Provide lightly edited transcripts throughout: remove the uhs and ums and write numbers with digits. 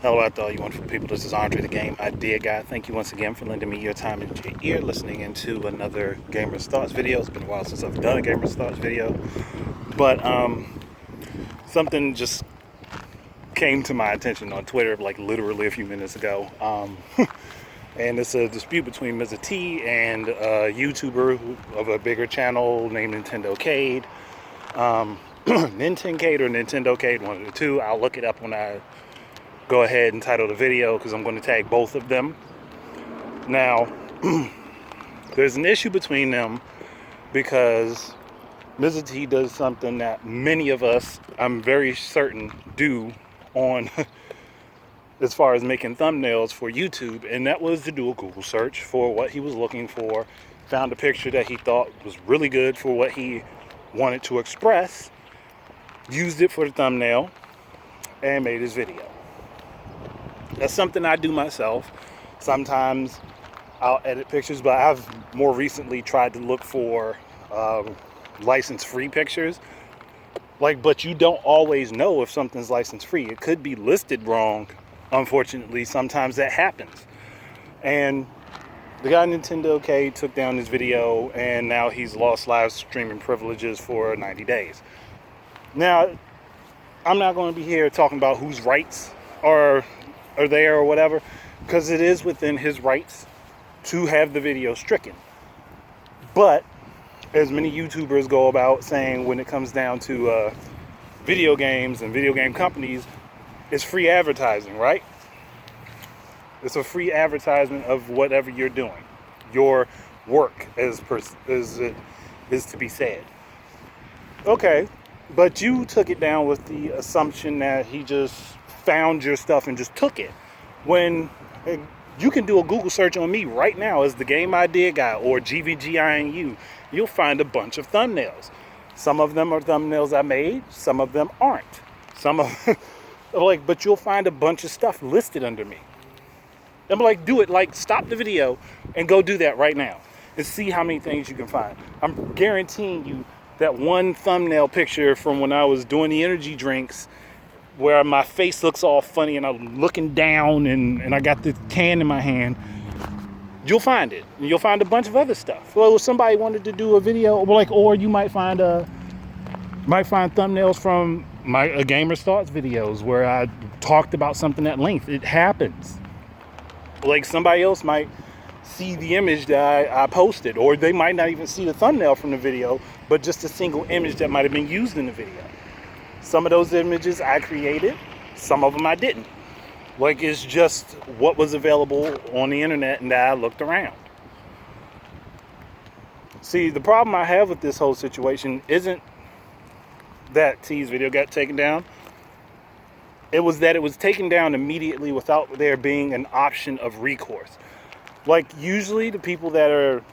Hello out to all you wonderful people. This is Andre, the Game Idea Guy. Thank you once again for lending me your time and your ear, listening into another Gamer's Thoughts video. It's been a while since I've done a Gamer's Thoughts video, but something just came to my attention on Twitter like literally a few minutes ago. And it's a dispute between Mr. T and a YouTuber of a bigger channel named Nintendo-Cade. Nintendo-Cade or Nintendo-Cade, one of the two. I'll look it up when I go ahead and title the video because I'm going to tag both of them. Now, there's an issue between them because Mr. T does something that many of us, I'm very certain, do on as far as making thumbnails for YouTube, and that was to do a Google search for what he was looking for, found a picture that he thought was really good for what he wanted to express, used it for the thumbnail, and made his video. That's something I do myself. Sometimes I'll edit pictures, but I've more recently tried to look for license-free pictures. But you don't always know if something's license-free. It could be listed wrong. Unfortunately, sometimes that happens. And the guy Nintendo-Cade took down his video, and now he's lost live streaming privileges for 90 days. Now, I'm not going to be here talking about whose rights are there or whatever, because it is within his rights to have the video stricken. But as many YouTubers go about saying, when it comes down to video games and video game companies, it's free advertising, right? It's a free advertisement of whatever you're doing, your work, as it is to be said. Okay, but you took it down with the assumption that he just found your stuff and just took it, when you can do a Google search on me right now as the Game Idea Guy or GVGINU. You'll find a bunch of thumbnails. Some of them are thumbnails I made, some of them aren't. Some of but you'll find a bunch of stuff listed under me. I'm like, do it, stop the video and go do that right now and see how many things you can find. I'm guaranteeing you that one thumbnail picture from when I was doing the energy drinks, where my face looks all funny and I'm looking down and I got the can in my hand, you'll find it. And you'll find a bunch of other stuff. Well, if somebody wanted to do a video, or you might find thumbnails from a Gamer's Thoughts videos where I talked about something at length. It happens. Somebody else might see the image that I posted, or they might not even see the thumbnail from the video, but just a single image that might have been used in the video. Some of those images I created, some of them I didn't. It's just what was available on the internet and that I looked around. See, the problem I have with this whole situation isn't that T's video got taken down. It was that it was taken down immediately without there being an option of recourse. Usually the people that are,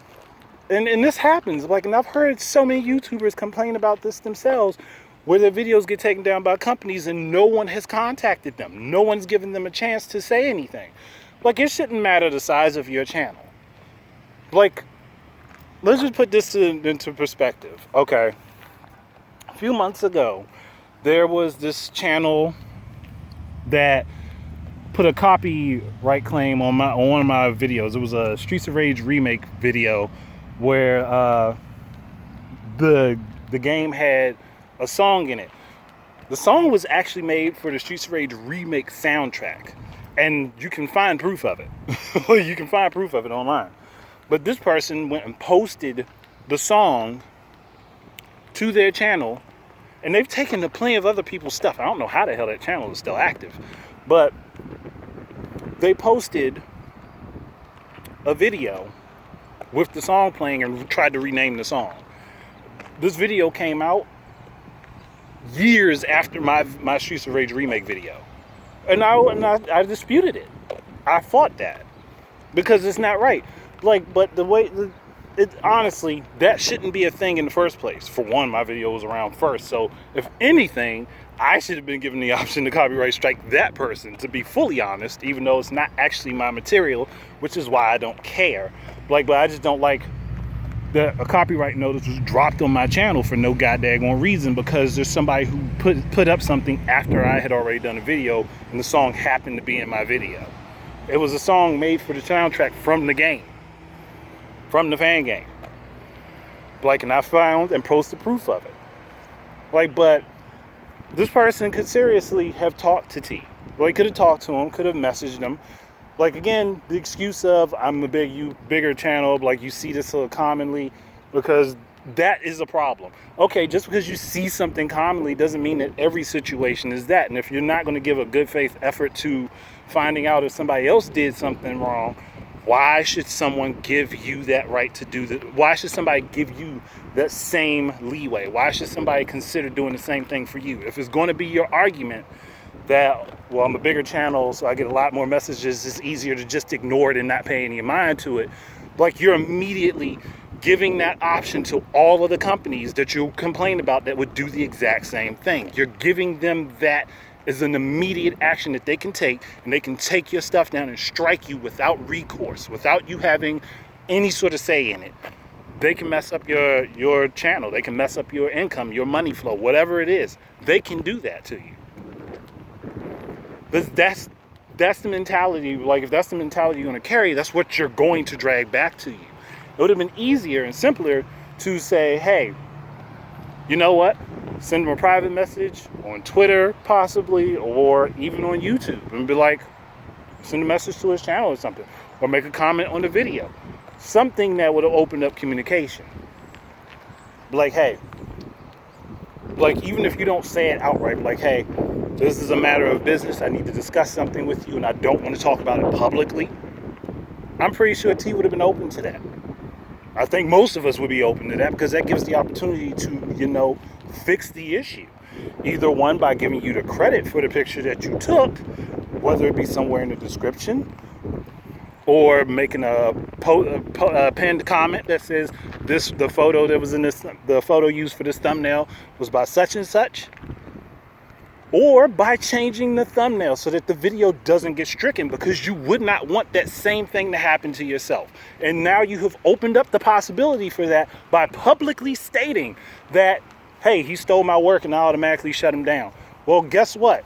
and this happens, and I've heard so many YouTubers complain about this themselves, where their videos get taken down by companies and no one has contacted them. No one's given them a chance to say anything. It shouldn't matter the size of your channel. Let's just put this into perspective. Okay. A few months ago, there was this channel that put a copyright claim on one of my videos. It was a Streets of Rage remake video where the game had a song in it. The song was actually made for the Streets of Rage remake soundtrack, and you can find proof of it. You can find proof of it online. But this person went and posted the song to their channel, and they've taken to plenty of other people's stuff. I don't know how the hell that channel is still active, but they posted a video with the song playing and tried to rename the song. This video came out years after my Streets of Rage remake video, and I disputed it. I fought that because it's not right. But the way honestly, that shouldn't be a thing in the first place. For one, my video was around first, so if anything, I should have been given the option to copyright strike that person, to be fully honest, even though it's not actually my material, which is why I don't care. But I just don't like that a copyright notice was dropped on my channel for no goddamn reason, because there's somebody who put up something after I had already done a video, and the song happened to be in my video. It was a song made for the soundtrack from the game, from the fan game. Like, and I found and posted proof of it. Like, but this person could seriously have talked to T. Like, could have talked to him, could have messaged him. Like, again, the excuse of I'm a bigger channel, like you see this so commonly, because that is a problem. Okay, just because you see something commonly doesn't mean that every situation is that. And if you're not going to give a good faith effort to finding out if somebody else did something wrong, why should someone give you that right to do that? Why should somebody give you that same leeway? Why should somebody consider doing the same thing for you? If it's going to be your argument that, well, I'm a bigger channel, so I get a lot more messages, it's easier to just ignore it and not pay any mind to it. Like, you're immediately giving that option to all of the companies that you complain about that would do the exact same thing. You're giving them that as an immediate action that they can take, and they can take your stuff down and strike you without recourse, without you having any sort of say in it. They can mess up your channel. They can mess up your income, your money flow, whatever it is. They can do that to you. But that's the mentality. Like, if that's the mentality you're going to carry, that's what you're going to drag back to you. It would have been easier and simpler to say, hey, you know what? Send him a private message on Twitter, possibly, or even on YouTube, and be like, send a message to his channel or something, or make a comment on the video. Something that would have opened up communication. Like, hey, like, even if you don't say it outright, like, hey, this is a matter of business. I need to discuss something with you, and I don't want to talk about it publicly. I'm pretty sure T would have been open to that. I think most of us would be open to that, because that gives the opportunity to, fix the issue. Either one, by giving you the credit for the picture that you took, whether it be somewhere in the description, or making a pinned comment that says the photo that was in the photo used for this thumbnail was by such and such. Or by changing the thumbnail so that the video doesn't get stricken, because you would not want that same thing to happen to yourself. And now you have opened up the possibility for that by publicly stating that, hey, he stole my work and I automatically shut him down. Well, guess what?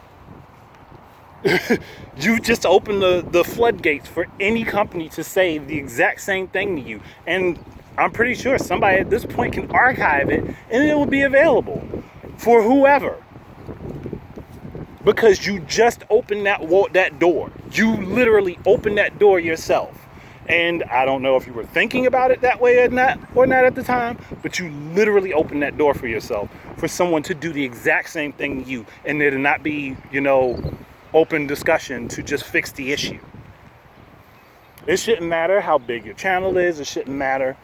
You just opened the floodgates for any company to say the exact same thing to you. And I'm pretty sure somebody at this point can archive it and it will be available for whoever. Because you just opened that door. You literally opened that door yourself. And I don't know if you were thinking about it that way or not at the time, but you literally opened that door for yourself, for someone to do the exact same thing to you, and there to not be, open discussion to just fix the issue. It shouldn't matter how big your channel is. It shouldn't matter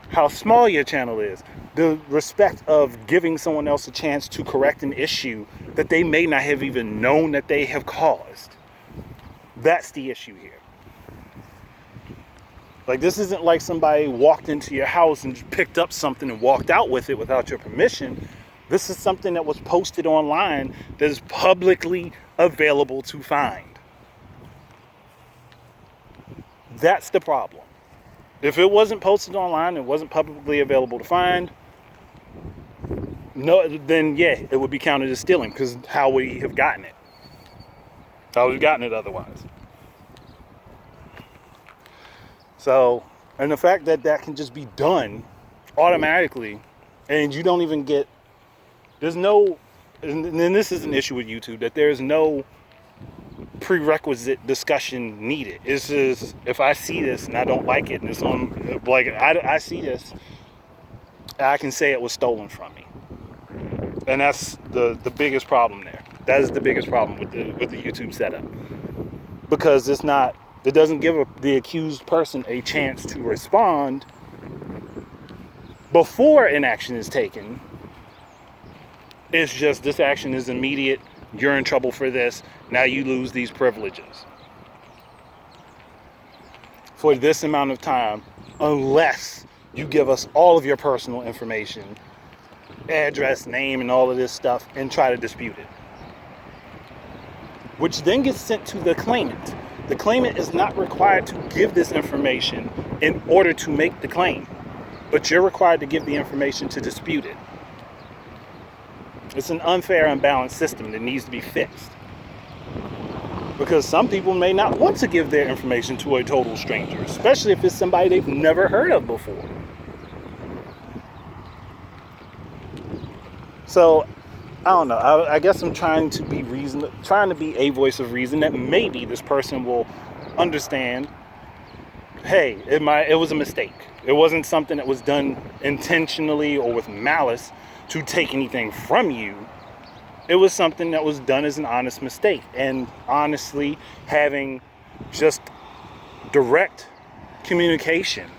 how small your channel is. The respect of giving someone else a chance to correct an issue that they may not have even known that they have caused. That's the issue here. Like, this isn't like somebody walked into your house and just picked up something and walked out with it without your permission. This is something that was posted online that is publicly available to find. That's the problem. If it wasn't posted online, it wasn't publicly available to find, then yeah, it would be counted as stealing, because how would he have gotten it? How would he have gotten it otherwise? So, and the fact that that can just be done automatically, and you don't even get, there's no, and this is an issue with YouTube, that there's no prerequisite discussion needed. It's just, if I see this and I don't like it, and it's on, like, I see this, I can say it was stolen from me. And that's the biggest problem there. That is the biggest problem with the YouTube setup. Because it doesn't give the accused person a chance to respond before an action is taken. It's just, this action is immediate. You're in trouble for this. Now you lose these privileges for this amount of time, unless you give us all of your personal information, address, name, and all of this stuff, and try to dispute it. Which then gets sent to the claimant. The claimant is not required to give this information in order to make the claim. but you're required to give the information to dispute it. It's an unfair, unbalanced system that needs to be fixed. Because some people may not want to give their information to a total stranger, especially if it's somebody they've never heard of before. So, I don't know. I guess I'm trying to be a voice of reason that maybe this person will understand, hey, it was a mistake. It wasn't something that was done intentionally or with malice to take anything from you. It was something that was done as an honest mistake. And honestly, having just direct communication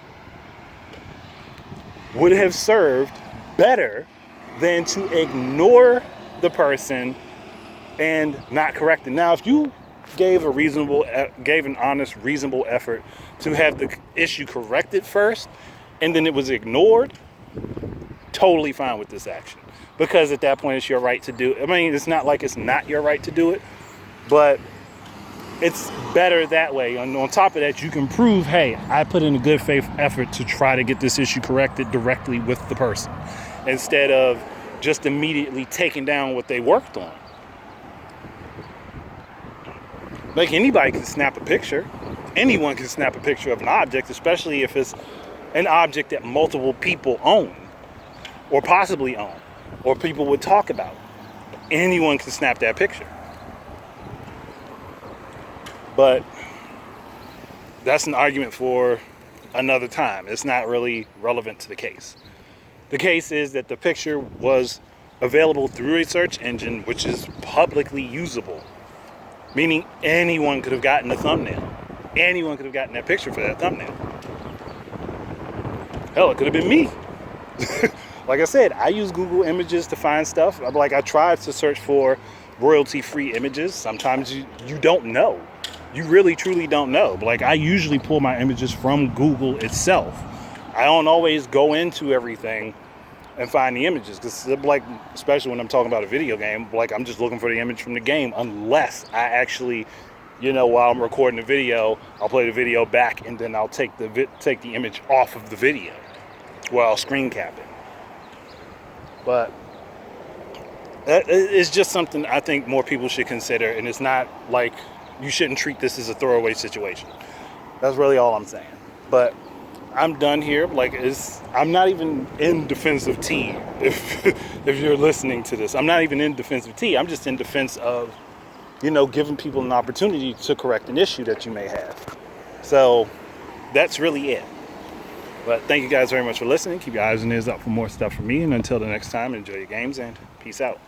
would have served better than to ignore the person and not correct it. Now, if you gave an honest, reasonable effort to have the issue corrected first, and then it was ignored, totally fine with this action. Because at that point, it's your right to do it. I mean, it's not like it's not your right to do it, but it's better that way. And on top of that, you can prove, hey, I put in a good faith effort to try to get this issue corrected directly with the person, instead of just immediately taking down what they worked on. Like, anybody can snap a picture. Anyone can snap a picture of an object, especially if it's an object that multiple people own or possibly own, or people would talk about. Anyone can snap that picture. But that's an argument for another time. It's not really relevant to the case. The case is that the picture was available through a search engine which is publicly usable, meaning anyone could have gotten the thumbnail. Anyone could have gotten that picture for that thumbnail. Hell, it could have been me. Like I said, I use Google Images to find stuff. I tried to search for royalty-free images. Sometimes you don't know. You really, truly don't know. But I usually pull my images from Google itself. I don't always go into everything and find the images, because especially when I'm talking about a video game, I'm just looking for the image from the game, unless I actually, while I'm recording the video, I'll play the video back and then I'll take the image off of the video, or I'll screen cap it. But it's just something I think more people should consider, and it's not like you shouldn't treat this as a throwaway situation. That's really all I'm saying. But I'm done here. I'm not even in defensive tea. If you're listening to this, I'm not even in defensive tea. I'm just in defense of, giving people an opportunity to correct an issue that you may have. So that's really it. But thank you guys very much for listening. Keep your eyes and ears up for more stuff from me. And until the next time, enjoy your games and peace out.